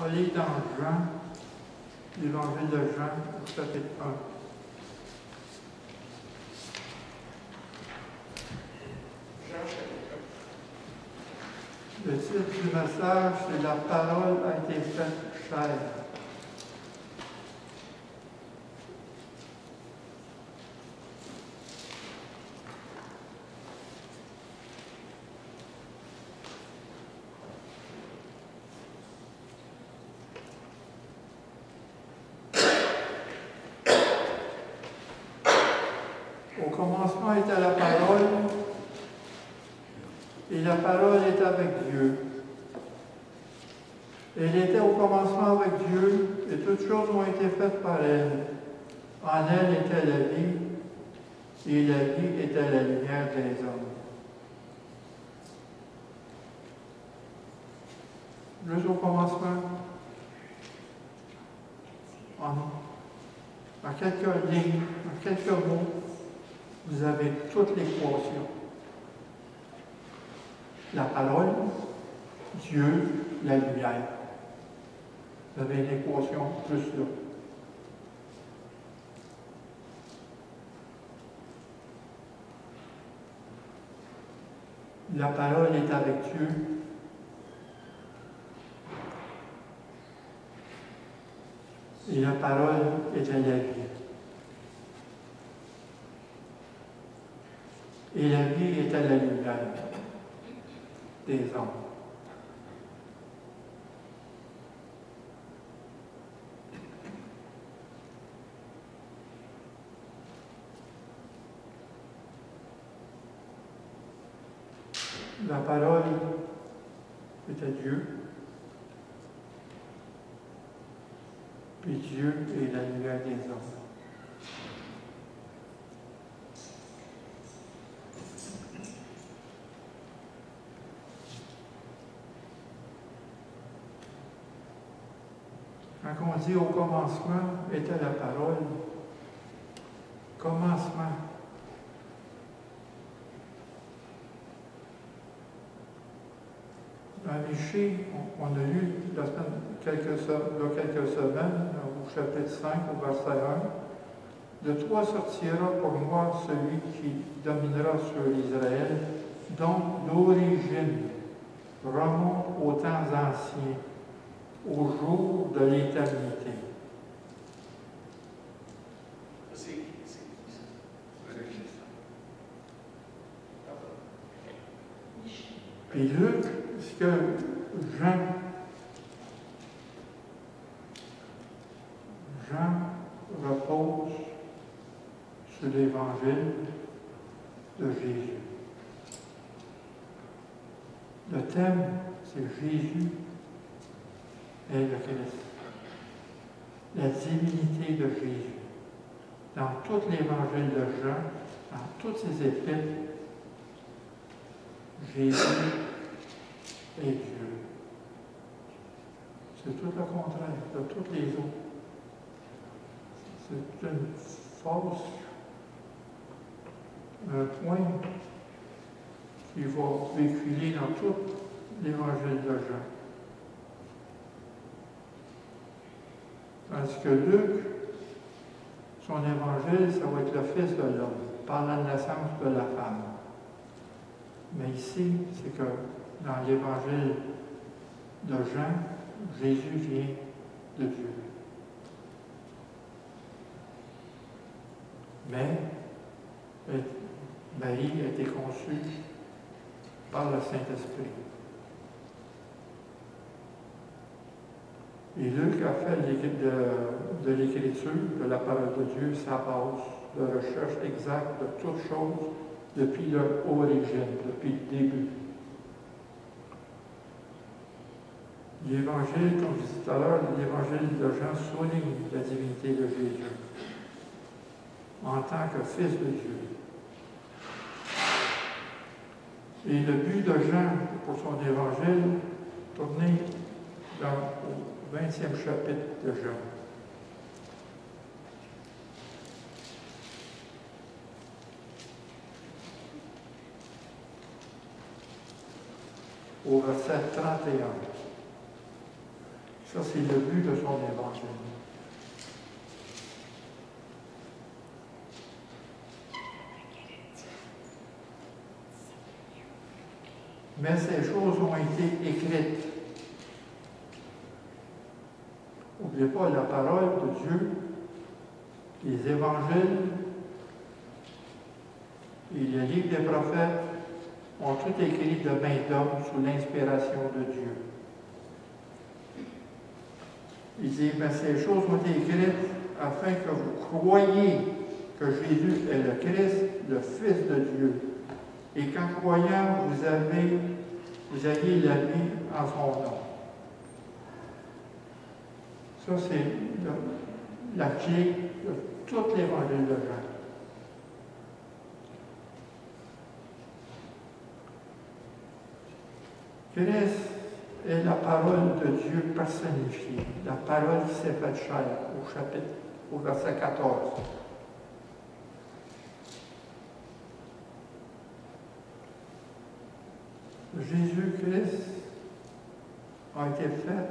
Allez dans Jean, l'Évangile de Jean, au chapitre 1. Le titre du message, c'est « La parole a été faite chair ». Au commencement était la parole, et la parole était avec Dieu. Elle était au commencement avec Dieu, et toutes choses ont été faites par elle. En elle était la vie, et la vie était la lumière des hommes. Juste au commencement, en quelques lignes, en quelques mots, vous avez toute l'équation. La parole, Dieu, la lumière. Vous avez l'équation juste là. La parole est avec Dieu. Et la parole était la vie. Et la vie était la lumière des hommes. La parole était Dieu. Puis Dieu est la lumière des hommes. Quand on dit au commencement était la parole, commencement. Dans Michée, on a lu la semaine, quelques semaines, au chapitre 5, au verset 1, « De toi sortira pour moi celui qui dominera sur Israël, dont l'origine remonte aux temps anciens, au jour de l'éternité. » Puis Luc, ce que Jean repose sur l'évangile de Jésus. Le thème, c'est Jésus est le Christ. La divinité de Jésus. Dans tout l'évangile de Jean, dans toutes ses épîtres, Jésus est Dieu. C'est tout le contraire de toutes les autres. C'est une fausse, un point qui va véhiculer dans tout l'évangile de Jean. Tandis que Luc, son évangile, ça va être le Fils de l'homme, par la naissance de la femme. Mais ici, c'est que dans l'évangile de Jean, Jésus vient de Dieu. Mais Marie a été conçue par le Saint-Esprit. Et Luc a fait de l'Écriture, de la parole de Dieu, sa base de recherche exacte de toutes choses depuis leur origine, depuis le début. L'Évangile, comme je disais tout à l'heure, l'Évangile de Jean souligne la divinité de Jésus en tant que Fils de Dieu. Et le but de Jean pour son Évangile, tourné au 20e chapitre de Jean. Au verset 31. Ça, c'est le but de son évangile. Mais ces choses ont été écrites. N'oubliez pas, la parole de Dieu, les évangiles et les livres des prophètes ont tout écrit de main d'homme sous l'inspiration de Dieu. Il dit, mais ces choses ont été écrites afin que vous croyiez que Jésus est le Christ, le Fils de Dieu, et qu'en croyant, vous ayez la vie en son nom. Ça, c'est la clé de tout l'évangile de Jean. Christ est la parole de Dieu personnifiée, la parole qui s'est faite chair au verset 14. Jésus-Christ a été fait,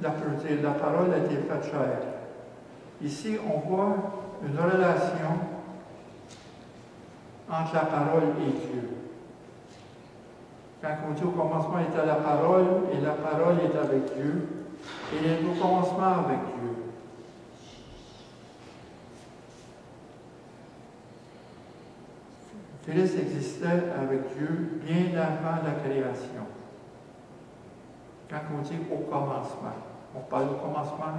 la parole a été faite chair. Ici, on voit une relation entre la parole et Dieu. Quand on dit au commencement était la parole, et la parole est avec Dieu, et il est au commencement avec Dieu. Christ existait avec Dieu bien avant la création. Quand on dit au commencement, on parle au commencement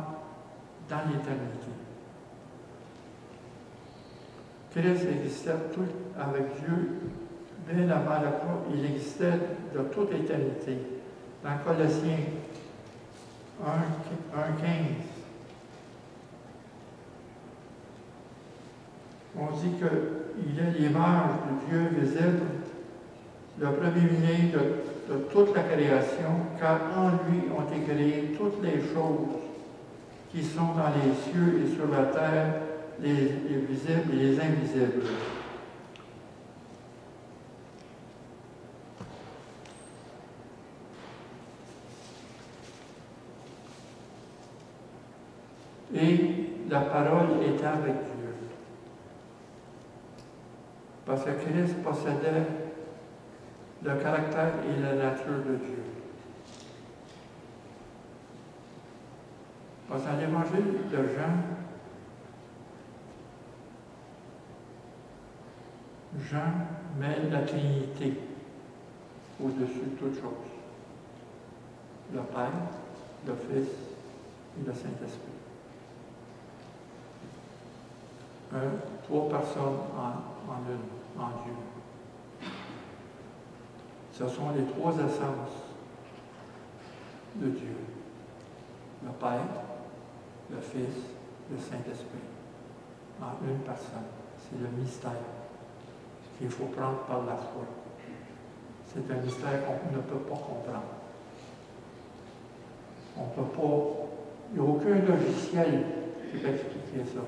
dans l'éternité. Christ existait tout avec Dieu bien avant la croix. Il existait de toute éternité. Dans Colossiens 1:15, on dit qu'il est l'image de Dieu visible, le premier-né de toute la création, car en lui ont été créées toutes les choses qui sont dans les cieux et sur la terre, les visibles et les invisibles. Et la parole était avec Dieu. Parce que Christ possédait le caractère et la nature de Dieu. Parce que dans l'évangile de Jean met la Trinité au-dessus de toute chose. Le Père, le Fils et le Saint-Esprit. Trois personnes en Dieu. Ce sont les trois essences de Dieu. Le Père, le Fils, le Saint-Esprit. En une personne. C'est le mystère qu'il faut prendre par la foi. C'est un mystère qu'on ne peut pas comprendre. On ne peut pas... Il n'y a aucun logiciel qui peut expliquer ça.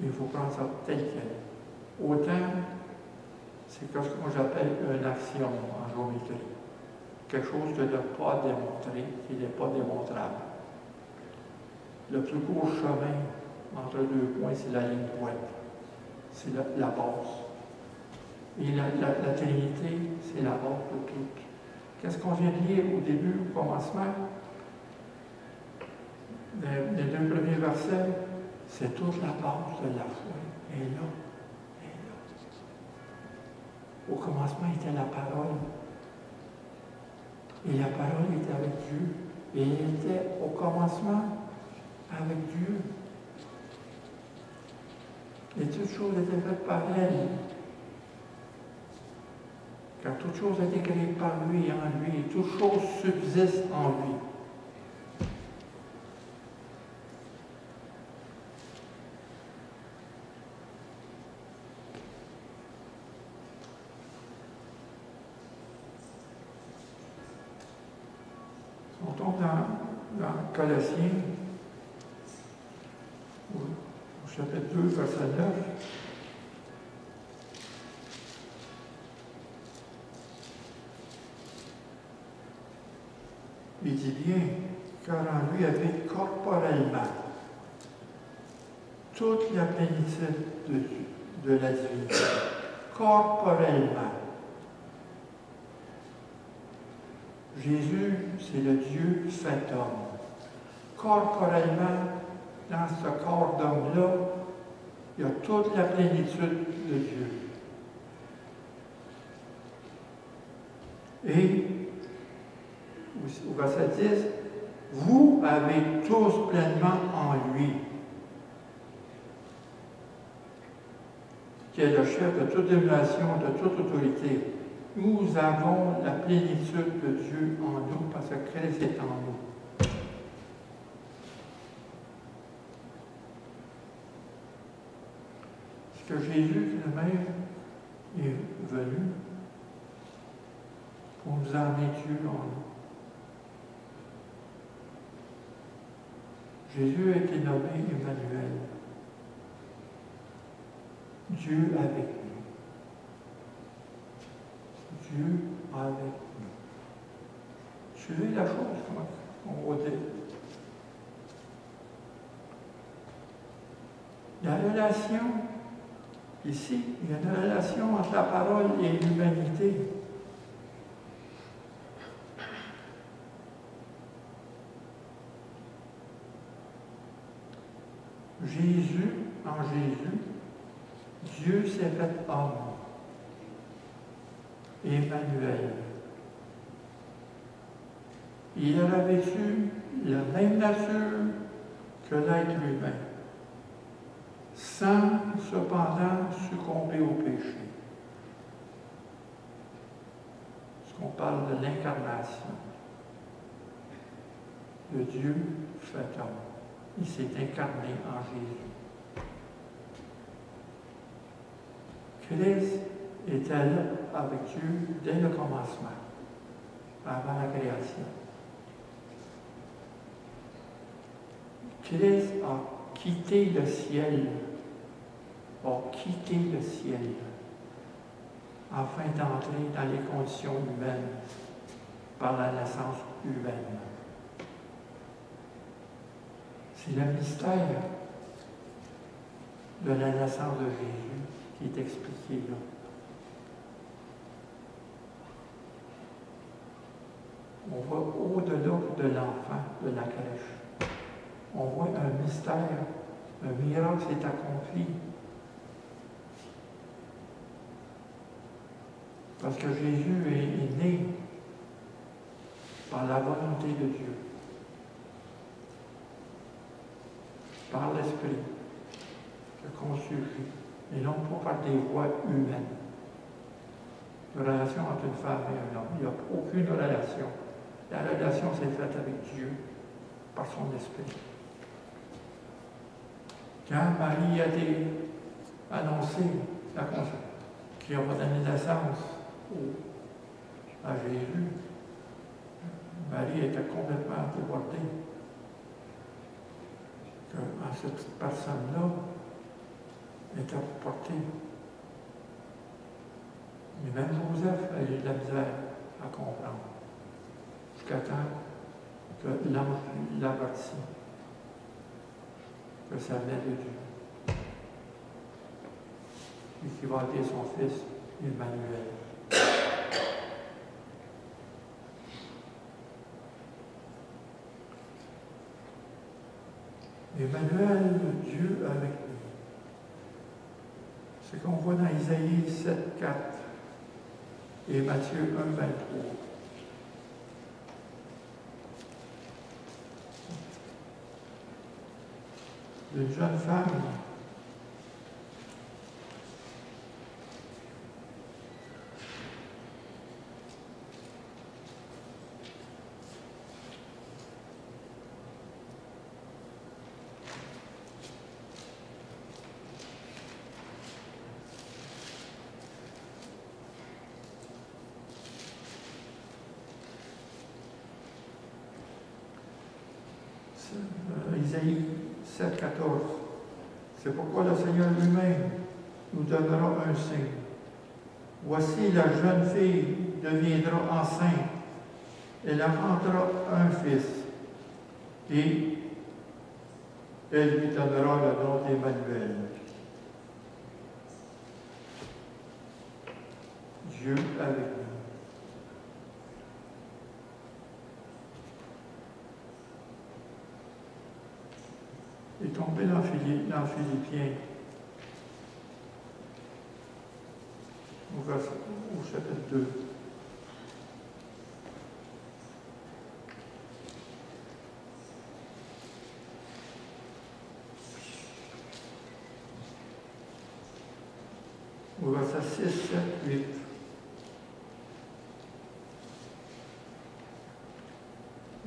Il faut prendre ça tel quel. Autant, c'est ce que moi j'appelle une action en géométrie. Quelque chose de ne pas démontrer, qui n'est pas démontrable. Le plus court chemin entre deux points, c'est la ligne droite. C'est la base. Et la Trinité, c'est la base de tout. Qu'est-ce qu'on vient de lire au début, au commencement? Les deux premiers versets, c'est toute la base de la foi. Et là. Au commencement était la parole. Et la parole était avec Dieu. Et elle était au commencement avec Dieu. Et toutes choses étaient faites par elle. Car toutes choses ont été créées par lui et en lui. Et toutes choses subsistent en lui. On tombe dans Colossiens, au chapitre 2, verset 9. Il dit bien, car en lui habite corporellement toute la plénitude de la divinité. Corporellement. Jésus, c'est le Dieu fait homme. Corporellement, dans ce corps d'homme-là, il y a toute la plénitude de Dieu. Et au verset 10, vous avez tous pleinement en lui, qui est le chef de toute domination, de toute autorité. Nous avons la plénitude de Dieu en nous parce que Christ est en nous. C'est que Jésus lui-même est venu pour nous emmener Dieu en nous. Jésus a été nommé Emmanuel. Dieu avec nous. Dieu avec nous. Suivez la chose, on va dire. La relation, ici, il y a une relation entre la parole et l'humanité. Jésus, en Jésus, Dieu s'est fait homme. Emmanuel. Il a revêtu la même nature que l'être humain, sans cependant succomber au péché. Parce qu'on parle de l'incarnation. Le Dieu fait homme. Il s'est incarné en Jésus. Christ était là avec Dieu dès le commencement, avant la création. Christ a quitté le ciel, afin d'entrer dans les conditions humaines par la naissance humaine. C'est le mystère de la naissance de Jésus qui est expliqué là. On va au-delà de l'enfant, de la crèche. On voit un mystère, un miracle s'est accompli. Parce que Jésus est né par la volonté de Dieu, par l'Esprit, qui a conçu, et non pas par des voies humaines. Une relation entre une femme et un homme. Il n'y a aucune relation. La relation s'est faite avec Dieu, par son Esprit. Quand Marie a été annoncée, qui va donner naissance à Jésus, Marie était complètement débordée. Que cette petite personne-là était portée. Mais même Joseph a eu de la misère à comprendre. Jusqu'à temps que l'ange l'avertit que ça venait de Dieu. Et qu'il va appeler son fils Emmanuel. Emmanuel, Dieu avec nous. C'est qu'on voit dans Isaïe 7, 4 et Matthieu 1, 23. Une jeune femme Isaïe 7, 14. C'est pourquoi le Seigneur lui-même nous donnera un signe. Voici, la jeune fille deviendra enceinte Elle enfantera un fils, et elle lui donnera le nom d'Emmanuel. Dieu avec nous. Et tombé dans Philippiens, au chapitre 2. Au verset 6, 7, 8.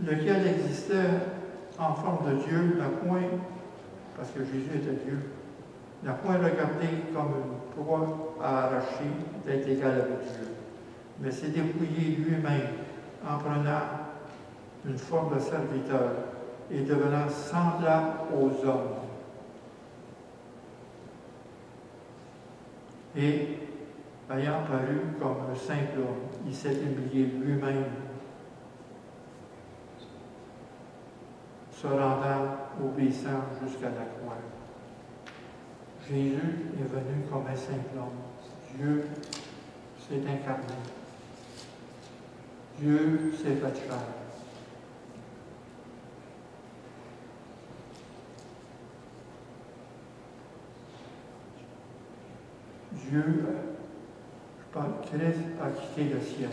Lequel existait en forme de Dieu, n'a point, parce que Jésus était Dieu, n'a point regardé comme une proie à arracher d'être égal avec Dieu, mais s'est dépouillé lui-même en prenant une forme de serviteur et devenant semblable aux hommes. Et, ayant paru comme un simple homme, il s'est humilié lui-même, se rendant obéissant jusqu'à la croix. Jésus est venu comme un simple homme. Dieu s'est incarné. Dieu s'est fait chair. Dieu, Christ a quitté le ciel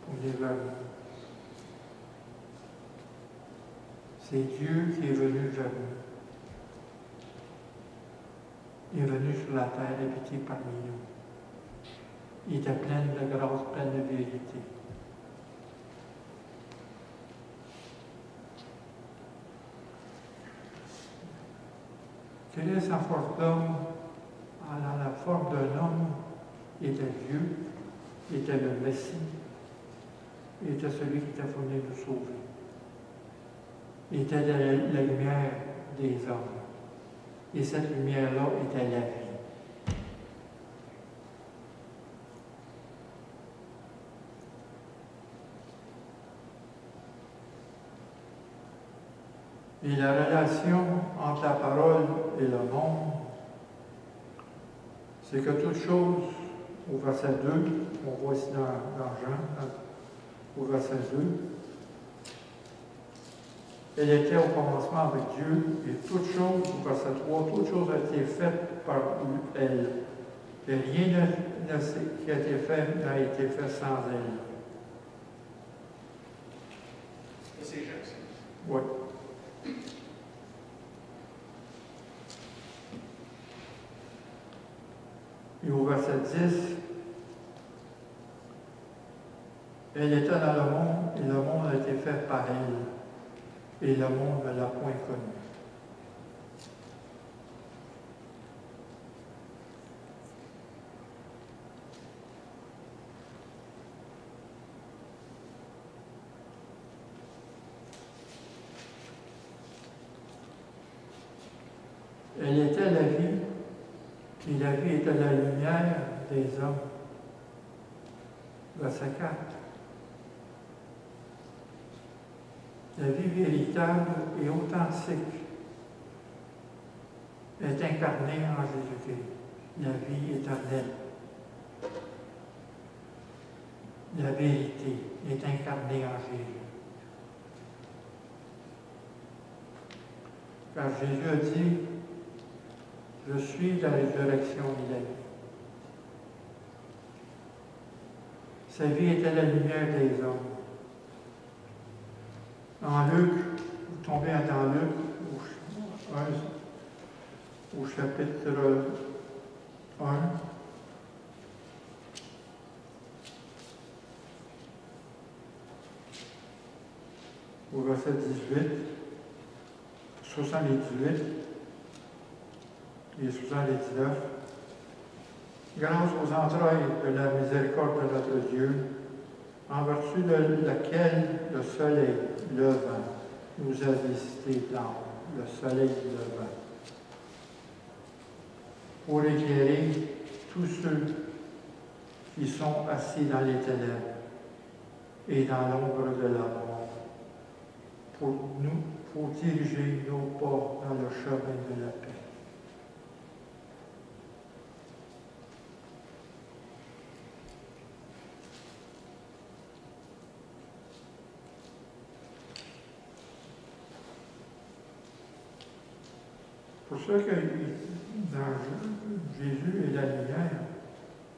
pour venir vers nous. C'est Dieu qui est venu vers nous. Il est venu sur la terre habiter parmi nous. Il était plein de grâce, plein de vérité. Christ en forme d'homme, dans la forme d'un homme, était Dieu, était le Messie, était celui qui était venu nous sauver. Il était la lumière des hommes. Et cette lumière-là était la vie. Et la relation entre la parole et le monde, c'est que toute chose, au verset 2, on voit ici dans Jean, au verset 2, elle était au commencement avec Dieu, et toute chose, au verset 3, toute chose a été faite par elle. Et rien qui a été fait n'a été fait sans elle. C'est Jean, ça? Oui. Et au verset 10, elle était dans le monde, et le monde a été fait par elle, et le monde ne l'a point connue. Elle était la vie, et la vie était la lumière des hommes. Verset 4. La vie véritable et authentique est incarnée en Jésus-Christ. La vie éternelle. La vérité est incarnée en Jésus. Car Jésus a dit, je suis la résurrection et la vie. Sa vie était la lumière des hommes. En Luc, vous tombez dans Luc, au chapitre 1, au verset 18, 78 et 79. Grâce aux entrailles de la miséricorde de notre Dieu, en vertu de laquelle le soleil levant nous a visité dans le soleil levant, pour éclairer tous ceux qui sont assis dans les ténèbres et dans l'ombre de la mort, pour diriger nos pas dans le chemin de la paix. Pour ça que dans Jésus est la lumière,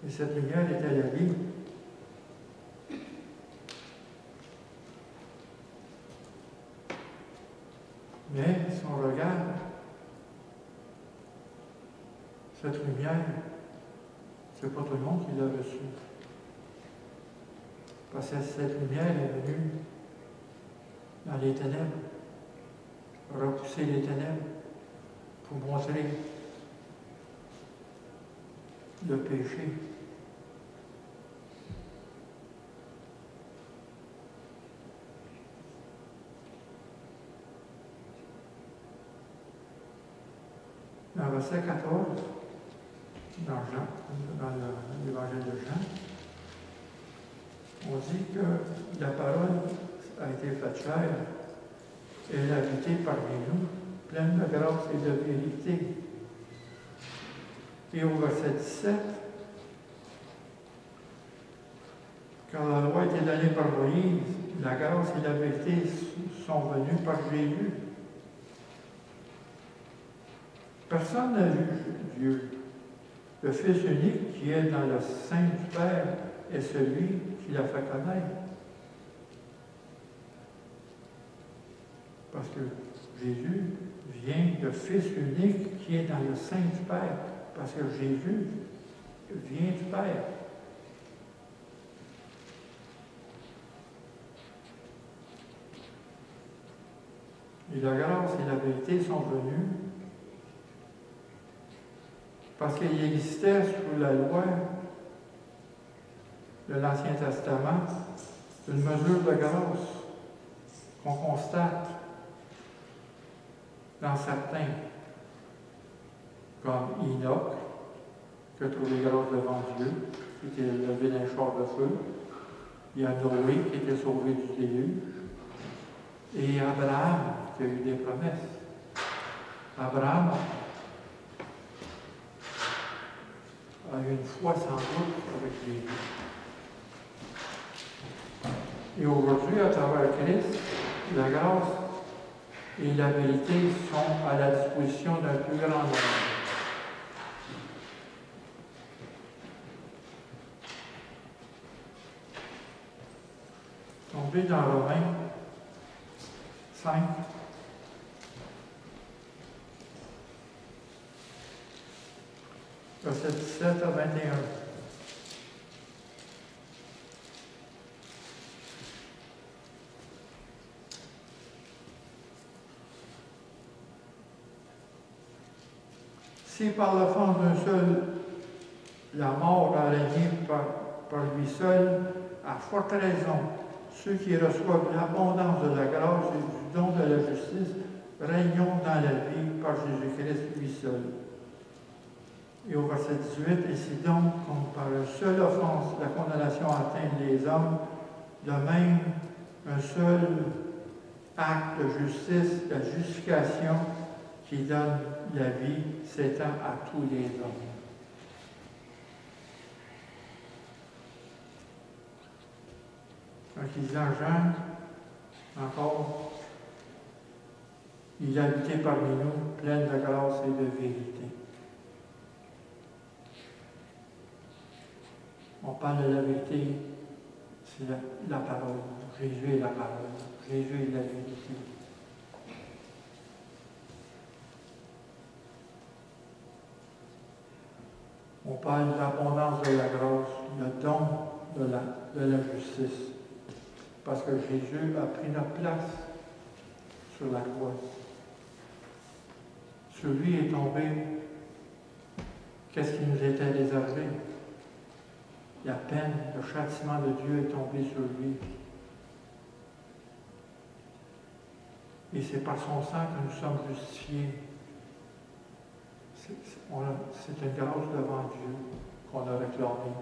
et cette lumière était la vie. Mais si on regarde cette lumière, c'est pas tout le monde qui l'a reçue. Parce que cette lumière est venue dans les ténèbres, repousser les ténèbres pour montrer le péché. Dans le verset 14, dans l'évangile de Jean, on dit que la parole a été faite chair, elle a habité parmi nous, pleine de grâce et de vérité. Et au verset 17, quand la loi a été donnée par Moïse, la grâce et la vérité sont venues par Jésus. Personne n'a vu Dieu. Le Fils unique qui est dans le sein du Père est celui qui l'a fait connaître. Parce que Jésus vient, le Fils unique qui est dans le sein du Père. Parce que Jésus vient du Père. Et la grâce et la vérité sont venues parce qu'il existait sous la loi de l'Ancien Testament une mesure de grâce qu'on constate dans certains, comme Enoch, qui a trouvé grâce devant Dieu, qui était levé d'un char de feu. Il y a Noé qui était sauvé du déluge. Et Abraham qui a eu des promesses. Abraham a eu une foi sans doute avec Jésus. Et aujourd'hui, à travers Christ, la grâce et la vérité sont à la disposition d'un plus grand nombre. Tombez dans Romains 5. Verset 17 à 21. Si par l'offense d'un seul, la mort a régné par lui seul, à forte raison, ceux qui reçoivent l'abondance de la grâce et du don de la justice régnons dans la vie par Jésus-Christ lui seul. Et au verset 18, ainsi donc, comme par une seule offense, la condamnation atteint les hommes, de même, un seul acte de justice, la justification qui donne la vie, s'étend à tous les hommes. Donc, il dit en Jean, encore, il a habité parmi nous, pleine de grâce et de vérité. On parle de la vérité, c'est la parole. Jésus est la parole. Jésus est la vérité. On parle de l'abondance de la grâce, le don de la justice. Parce que Jésus a pris notre place sur la croix. Sur lui est tombé qu'est-ce qui nous était réservé. La peine, le châtiment de Dieu est tombé sur lui. Et c'est par son sang que nous sommes justifiés. C'est une grâce devant Dieu qu'on a réclamée.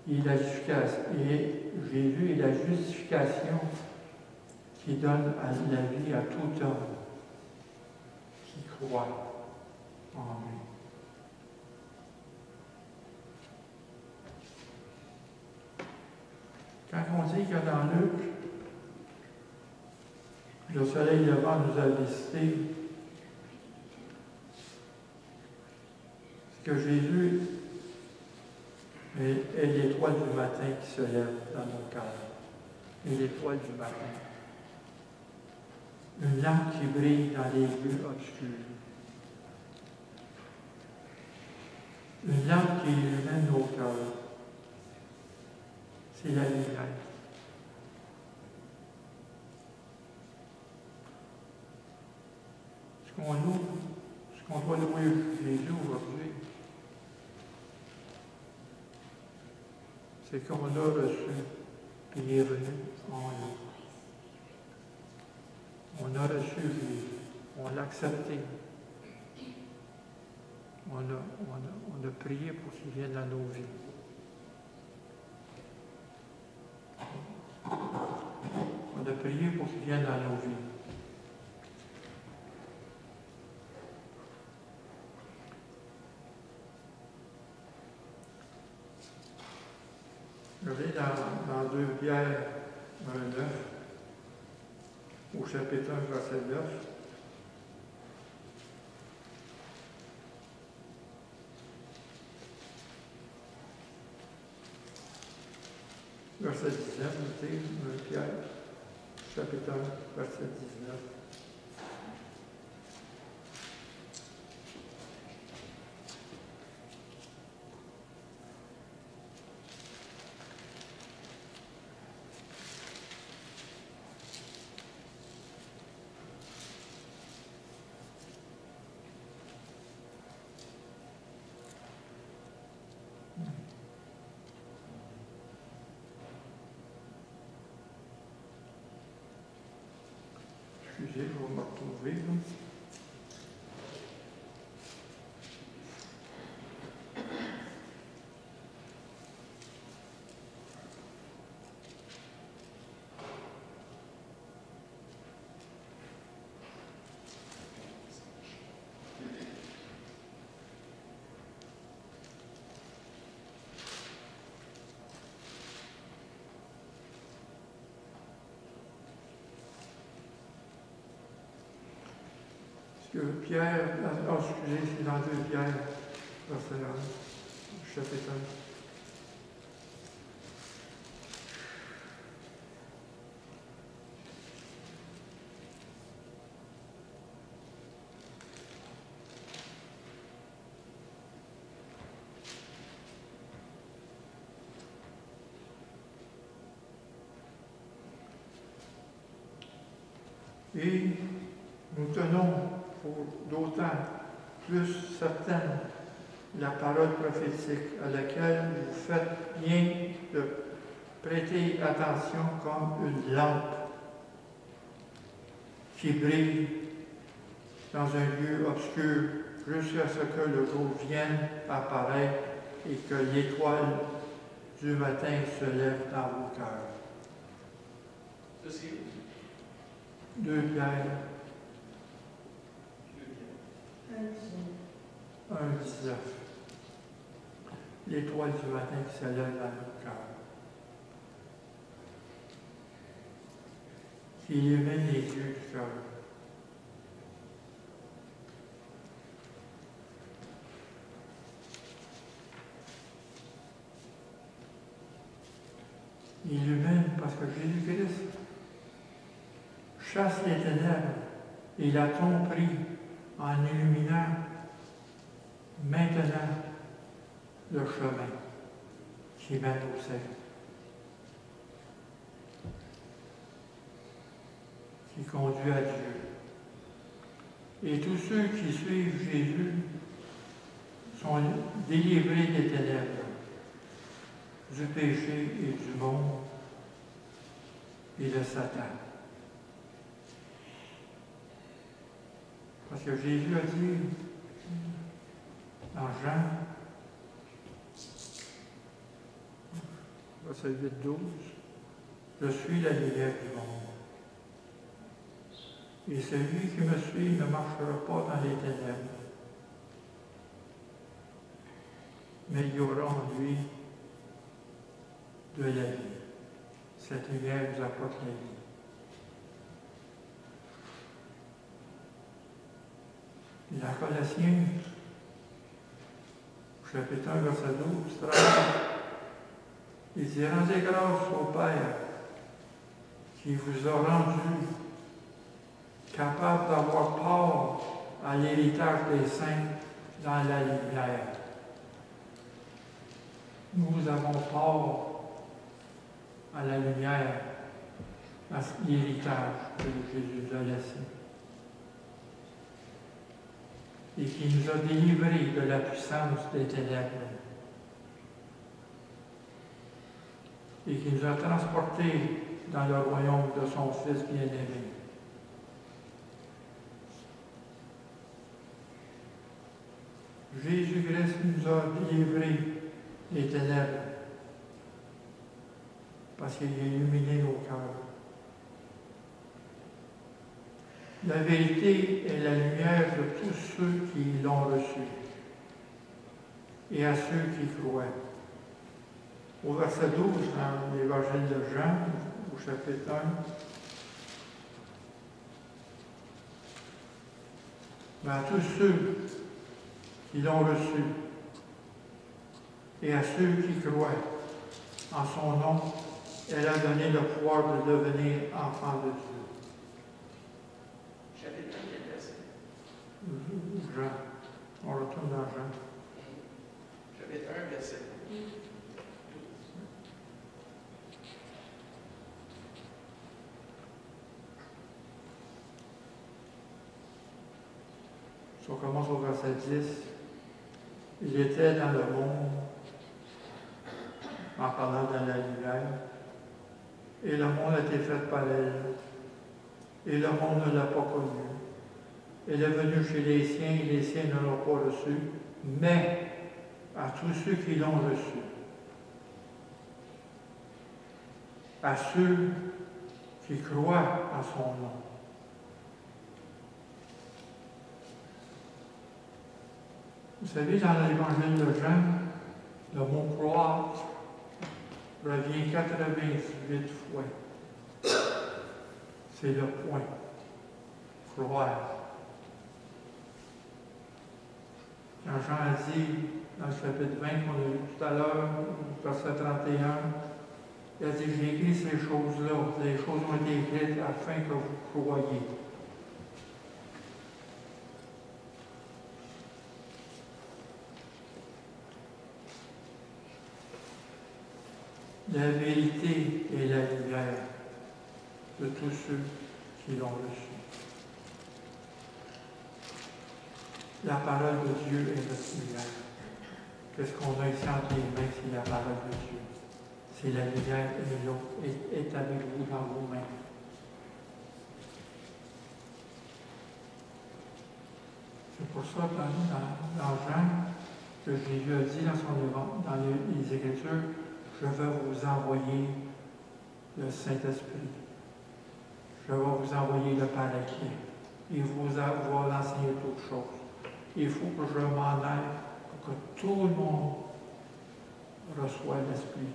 et Jésus est la justification qui donne la vie à tout homme qui croit en lui. Quand on dit que dans Luc, le soleil levant nous a visités, c'est que Jésus est l'étoile du matin qui se lève dans nos cœurs. Et l'étoile du matin. Une lampe qui brille dans les lieux obscurs. Une lampe qui illumine nos cœurs. C'est la lumière. Ce qu'on doit louer Jésus aujourd'hui, c'est qu'on a reçu, puis il est venu en nous. On a reçu Jésus, on l'a accepté. On a prié pour qu'il vienne dans nos vies. On a prié pour qu'il vienne dans nos vies. Je vais dans 2 Pierre 1, 9, au chapitre 1, verset 9. Verset 19, notez, 1 Pierre, chapitre 1, verset 19. Excusez, je vais me retrouver. Là. Pierre, excusez, c'est dans 2 Pierre, verset 1, chapitre 1. Et nous tenons pour d'autant plus certaine la parole prophétique à laquelle vous faites bien de prêter attention comme une lampe qui brille dans un lieu obscur jusqu'à ce que le jour vienne apparaître et que l'étoile du matin se lève dans vos cœurs. 2 Pierre 1,19. L'étoile du matin qui se lève dans nos cœurs. Qui illumine les yeux du cœur. Il illumine parce que Jésus-Christ chasse les ténèbres et la tromperie en illuminant maintenant le chemin qui mène au ciel, qui conduit à Dieu. Et tous ceux qui suivent Jésus sont délivrés des ténèbres, du péché et du monde et de Satan. Parce que Jésus a dit dans Jean, verset 8-12. Je suis la lumière du monde. Et celui qui me suit ne marchera pas dans les ténèbres, mais il y aura en lui de la vie. Cette lumière vous apporte la vie. Dans Colossiens, chapitre 1, verset 12, 13, il dit, rendez grâce au Père qui vous a rendu capable d'avoir part à l'héritage des saints dans la lumière. Nous avons part à la lumière, à l'héritage que Jésus nous a laissé. Et qui nous a délivrés de la puissance des ténèbres. Et qui nous a transportés dans le royaume de son Fils bien-aimé. Jésus-Christ nous a délivrés des ténèbres parce qu'il a illuminé nos cœurs. La vérité est la lumière de tous ceux qui l'ont reçue et à ceux qui croient. Au verset 12, dans l'Évangile de Jean, au chapitre 1, à tous ceux qui l'ont reçu et à ceux qui croient en son nom, elle a donné le pouvoir de devenir enfants de Dieu. Chapitre 1, quel verset? Jean. On retourne dans Jean. Chapitre 1, verset. Si on commence au verset 10, il était dans le monde, en parlant de la lumière, et le monde a été fait par elle, et le monde ne l'a pas connu. Elle est venue chez les siens, et les siens ne l'ont pas reçu, mais à tous ceux qui l'ont reçu, à ceux qui croient à son nom. Vous savez, dans l'Évangile de Jean, le mot « croire » revient 88 fois. C'est le point. Croire. Quand Jean a dit, dans le chapitre 20 qu'on a lu tout à l'heure, verset 31, il a dit, j'ai écrit ces choses-là, les choses ont été écrites afin que vous croyiez. La vérité est la lumière de tous ceux qui l'ont reçue. La parole de Dieu est notre lumière. Qu'est-ce qu'on a ici entre les mains? C'est la parole de Dieu. C'est la lumière est avec vous dans vos mains. C'est pour ça que dans Jean, que Jésus a dit dans les Écritures, je vais vous envoyer le Saint-Esprit. Je vais vous envoyer le Paraclet. Il va vous enseigner toutes choses. Il faut que je m'en aille pour que tout le monde reçoive l'Esprit.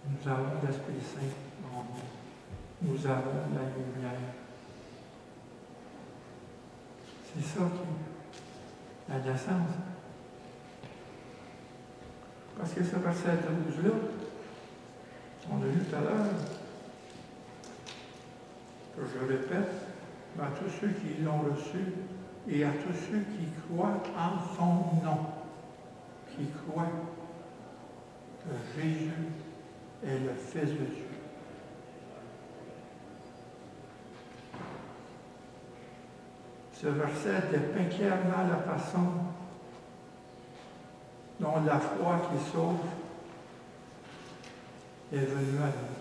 Nous avons l'Esprit Saint en nous. Nous avons la lumière. C'est ça qui est la naissance. Parce que ce verset 12-là, on a lu tout à l'heure, que je répète, à tous ceux qui l'ont reçu et à tous ceux qui croient en son nom, qui croient que Jésus est le Fils de Dieu. Ce verset dépeint clairement la façon dont la foi qui sauve est venue à nous.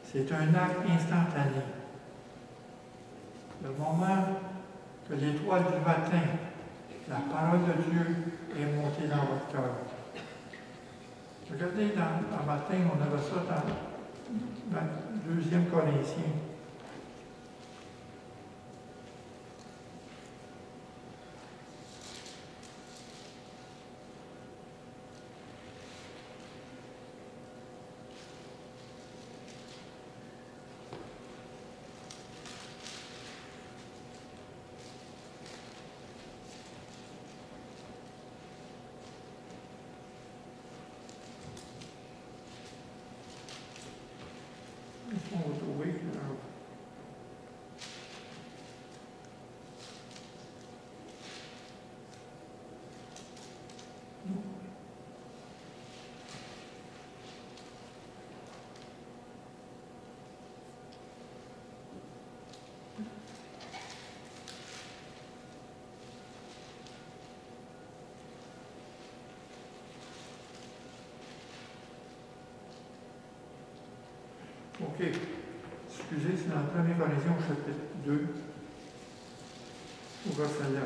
C'est un acte instantané. Le moment que l'étoile du matin La parole de Dieu est montée dans votre cœur. Regardez, un matin, on avait ça dans 2e Corinthiens. On va trouver. OK. Excusez, c'est dans 1 Corinthiens au chapitre 2, au verset 9.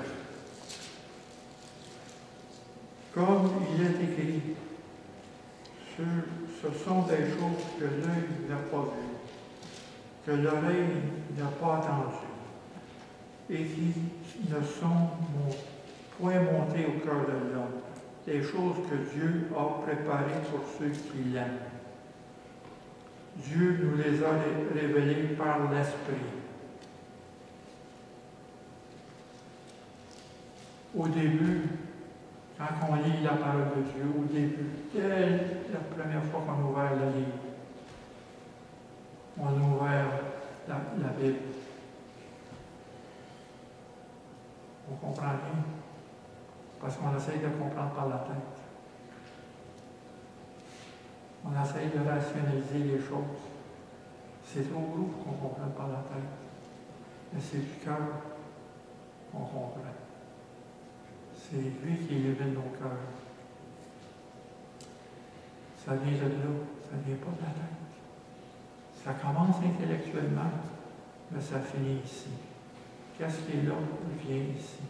Comme il est écrit, ce sont des choses que l'œil n'a pas vues, que l'oreille n'a pas entendues, et qui ne sont point montées au cœur de l'homme, des choses que Dieu a préparées pour ceux qui l'aiment. Dieu nous les a révélées par l'Esprit. Au début, quand on lit la parole de Dieu, au début, dès la première fois qu'on a ouvert le livre, on a ouvert la Bible. On comprend rien, parce qu'on essaye de comprendre par la tête. On essaye de rationaliser les choses. C'est trop gros pour qu'on comprenne par la tête. Mais c'est du cœur qu'on comprend. C'est lui qui illumine nos cœurs. Ça vient de là, ça ne vient pas de la tête. Ça commence intellectuellement, mais ça finit ici. Qu'est-ce qui est là, il vient ici.